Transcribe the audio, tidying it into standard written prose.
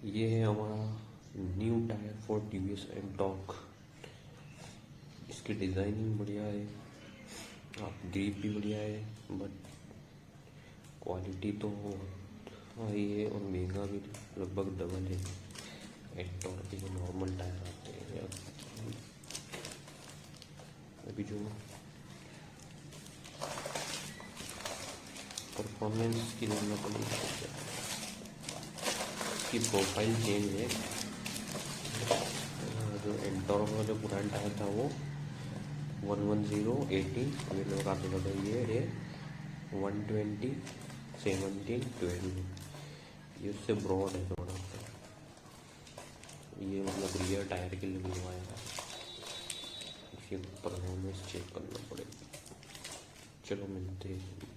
ये है हमारा new tyre for TVS Ntorq. इसकी डिज़ाइनिंग बढ़िया है, आप ग्रिप भी बढ़िया है, बट क्वालिटी तो हाई है और महंगा भी लगभग डबल है एंटॉर्क के जो नॉर्मल टायर आते हैं। अभी जो परफॉर्मेंस की देखना पड़ेगी, इसकी प्रोफाइल चेंज है। जो एंटॉर्क का जो पुराना टायर था वो 110/18, अभी लोग काफ़ी ज़्यादा ये है 120/17/12, ये उससे ब्रॉड है थोड़ा सा। ये मतलब रियर टायर के लिए बनवाया है, इसकी परफॉर्मेंस चेक करना पड़ेगी। चलो मिलते हैं।